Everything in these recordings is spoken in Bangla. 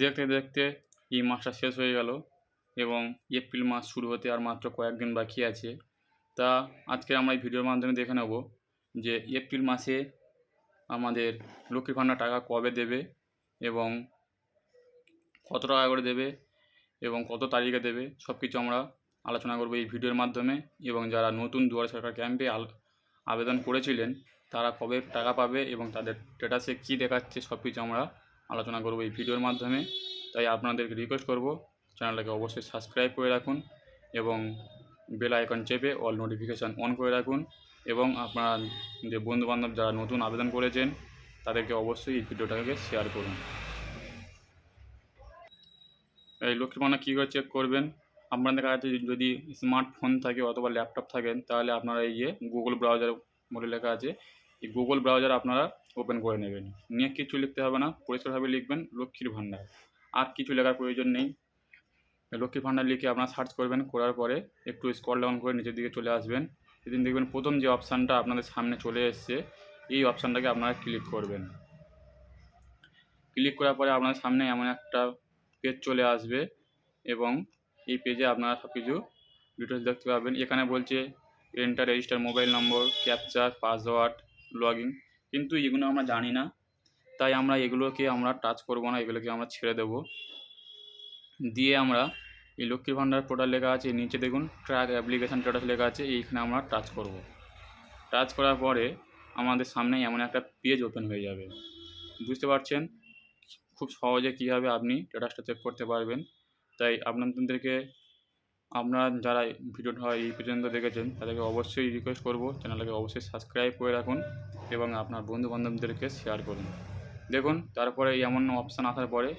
দেখতে দেখতে এই মাসটা শেষ হয়ে গেল এবং এপ্রিল মাস শুরু হতে আর মাত্র কয়েকদিন বাকি আছে। তা আজকে আমরা এই ভিডিওর মাধ্যমে দেখে নেব যে এপ্রিল মাসে আমাদের লক্ষ্মীর ভাণ্ডার টাকা কবে দেবে এবং কত টাকা করে দেবে এবং কত তারিখে দেবে, সব কিছু আমরা আলোচনা করব এই ভিডিওর মাধ্যমে। এবং যারা নতুন দুয়ারে সরকার ক্যাম্পে আবেদন করেছিলেন তারা কবে টাকা পাবে এবং তাদের স্ট্যাটাসে কী দেখাচ্ছে, সব কিছু আমরা আলোচনা করব এই ভিডিওর মাধ্যমে। তাই আপনাদেরকে রিকোয়েস্ট করব চ্যানেলটাকে অবশ্যই সাবস্ক্রাইব করে রাখুন এবং বেল আইকন চেপে অল নোটিফিকেশান অন করে রাখুন এবং আপনার যে বন্ধুবান্ধব যারা নতুন আবেদন করেছেন তাদেরকে অবশ্যই এই ভিডিওটাকে শেয়ার করুন। এই লক্ষ্মীর ভাণ্ডার কী করে চেক করবেন, আপনাদের কাছে যদি স্মার্টফোন থাকে অথবা ল্যাপটপ থাকেন তাহলে আপনারা এই যে গুগল ব্রাউজার বলে লেখা আছে, এই গুগল ব্রাউজার আপনারা ওপেন করে নেবেন। নিয়ে কিছু লিখতে হবে না, পরিষ্কারভাবে লিখবেন লক্ষ্মীর ভাণ্ডার, আর কিছু লেখার প্রয়োজন নেই। লক্ষ্মীর ভাণ্ডার লিখে আপনারা সার্চ করবেন, করার পরে একটু স্ক্রল ডাউন করে নিচের দিকে চলে আসবেন। সেদিন দেখবেন প্রথম যে অপশানটা আপনাদের সামনে চলে এসছে এই অপশানটাকে আপনারা ক্লিক করবেন। ক্লিক করার পরে আপনার সামনে এমন একটা পেজ চলে আসবে এবং এই পেজে আপনারা সব কিছু ডিটেলস দেখতে পাবেন। এখানে বলছে enter register mobile number, capture, password, log in, কিন্তু এগুলো আমরা জানি না, তাই আমরা এগুলোকে টাচ করব না, এগুলোকে আমরা ছেড়ে দেব। দিয়ে আমরা এই লক্ষ্মীর ভাণ্ডার পোর্টাল লেখা আছে, নিচে দেখুন ট্র্যাক অ্যাপ্লিকেশান স্ট্যাটাস লেখা আছে, এইখানে আমরা টাচ করব। টাচ করার পরে আমাদের সামনে এমন একটা পেজ ওপেন হয়ে যাবে। বুঝতে পারছেন খুব সহজে কীভাবে আপনি স্ট্যাটাসটা চেক করতে পারবেন। তাই আপনাদেরকে, আপনারা যারা ভিডিওটা এই পর্যন্ত দেখেছেন তাদেরকে অবশ্যই রিকোয়েস্ট করব চ্যানেলটাকে অবশ্যই সাবস্ক্রাইব করে রাখুন এবং আপনার বন্ধুবান্ধবদেরকে শেয়ার করুন। দেখুন তারপরে এমন অপশান আসার পরে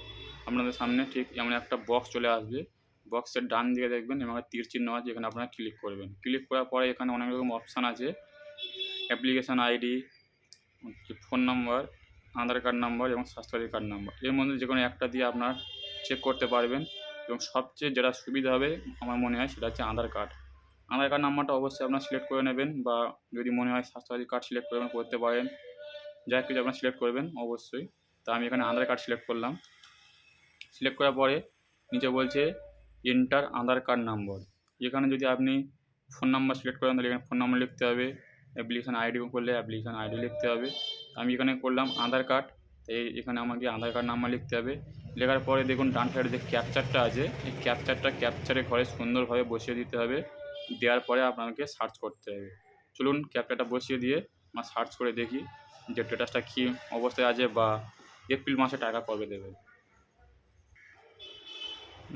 আপনাদের সামনে ঠিক এমন একটা বক্স চলে আসবে। বক্সের ডান দিকে দেখবেন এবং তীর চিহ্ন আছে, এখানে আপনারা ক্লিক করবেন। ক্লিক করার পরে এখানে অনেক রকম অপশান আছে, অ্যাপ্লিকেশান আইডি, ফোন নাম্বার, আধার কার্ড নাম্বার এবং স্বাস্থ্যসাথী কার্ড নাম্বার, এর মধ্যে যে কোনো একটা দিয়ে আপনারা চেক করতে পারবেন। এবং সবচেয়ে যেটা সুবিধা হবে আমার মনে হয় সেটা হচ্ছে আধার কার্ড। আধার কার্ড নাম্বারটা অবশ্যই আপনারা সিলেক্ট করে নেবেন, বা যদি মনে হয় স্বাস্থ্যসাথী কার্ড সিলেক্ট করতে পারেন, যা কিছু আপনারা সিলেক্ট করবেন অবশ্যই। তা আমি এখানে আধার কার্ড সিলেক্ট করলাম। সিলেক্ট করার পরে নিচে বলছে এন্টার আধার কার্ড নাম্বার, এখানে যদি আপনি ফোন নাম্বার সিলেক্ট করেন তাহলে এখানে ফোন নাম্বার লিখতে হবে, অ্যাপ্লিকেশান আইডি করলে অ্যাপ্লিকেশান আইডি লিখতে হবে। আমি এখানে করলাম আধার কার্ড, এখানে আমাকে আধার কার্ড নাম্বার লিখতে হবে। লেখার পরে দেখুন ডান সাইডে যে ক্যাপচারটা আছে, এই ক্যাপচারে ঘরে সুন্দরভাবে বসিয়ে দিতে হবে। দেওয়ার পরে আপনাকে সার্চ করতে হবে। চলুন ক্যাপচারটা বসিয়ে দিয়ে আমরা সার্চ করে দেখি যে স্ট্যাটাসটা কী অবস্থায় আছে বা এপ্রিল মাসে টাকা কবে দেবে।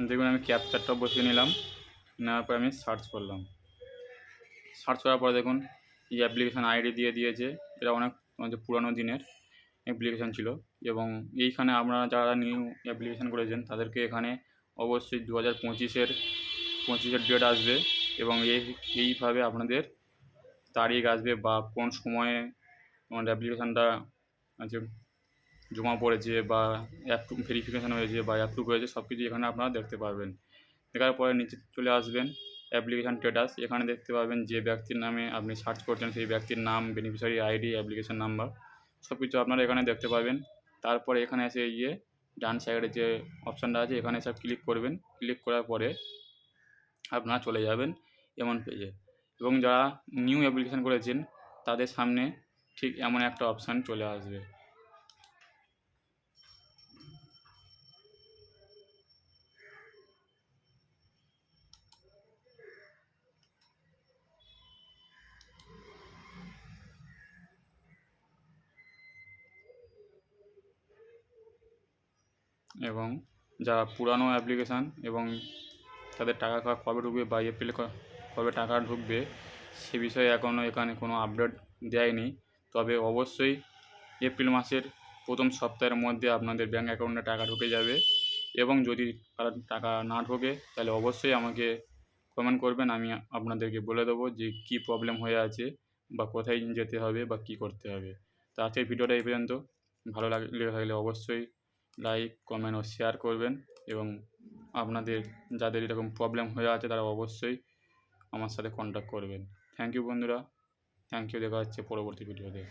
দেখুন আমি ক্যাপচারটা বসিয়ে নিলাম, নেওয়ার পরে আমি সার্চ করলাম। সার্চ করার পরে দেখুন এই অ্যাপ্লিকেশান আইডি দিয়ে দিয়েছে, এটা অনেক পুরানো দিনের অ্যাপ্লিকেশান ছিল। এবং এইখানে আপনারা যারা নিউ অ্যাপ্লিকেশান করেছেন তাদেরকে এখানে অবশ্যই 2025-এর ডেট আসবে এবং এইভাবে আপনাদের তারিখ আসবে বা কোন সময়ে আমাদের অ্যাপ্লিকেশানটা আছে জমা পড়েছে বা ভেরিফিকেশান হয়েছে বা অ্যাপ্রুভ হয়েছে, সব কিছু এখানে আপনারা দেখতে পারবেন। দেখার পরে নিচে চলে আসবেন অ্যাপ্লিকেশান স্ট্যাটাস, এখানে দেখতে পাবেন যে ব্যক্তির নামে আপনি সার্চ করছেন সেই ব্যক্তির নাম, বেনিফিশিয়ারি আইডি, অ্যাপ্লিকেশান নাম্বার, সব কিছু আপনারা এখানে দেখতে পাবেন। তারপরে এখানে এসে গিয়ে ডান সাইডে যে অপশানটা আছে এখানে সব ক্লিক করবেন। ক্লিক করার পরে আপনারা চলে যাবেন এমন পেজে, এবং যারা নিউ অ্যাপ্লিকেশান করেছেন তাদের সামনে ঠিক এমন একটা অপশান চলে আসবে। এবং যারা পুরানো অ্যাপ্লিকেশান এবং তাদের টাকা কবে ঢুকবে বা এপ্রিলে কবে টাকা ঢুকবে সে বিষয়ে এখনও এখানে কোনো আপডেট দেয়নি। তবে অবশ্যই এপ্রিল মাসের প্রথম সপ্তাহের মধ্যে আপনাদের ব্যাঙ্ক অ্যাকাউন্টে টাকা ঢুকে যাবে। এবং যদি টাকা না ঢোকে তাহলে অবশ্যই আমাকে কমেন্ট করবেন, আমি আপনাদেরকে বলে দেবো যে কী প্রবলেম হয়ে আছে বা কোথায় যেতে হবে বা কী করতে হবে। তো আজকের ভিডিওটা এই পর্যন্ত। ভালো লাগলে অবশ্যই লাইক, কমেন্ট ও শেয়ার করবেন এবং আপনাদের যাদের এরকম প্রবলেম হয়ে আছে তারা অবশ্যই আমার সাথে কন্ট্যাক্ট করবেন। থ্যাংক ইউ বন্ধুরা, থ্যাংক ইউ। দেখা হচ্ছে পরবর্তী ভিডিওতে।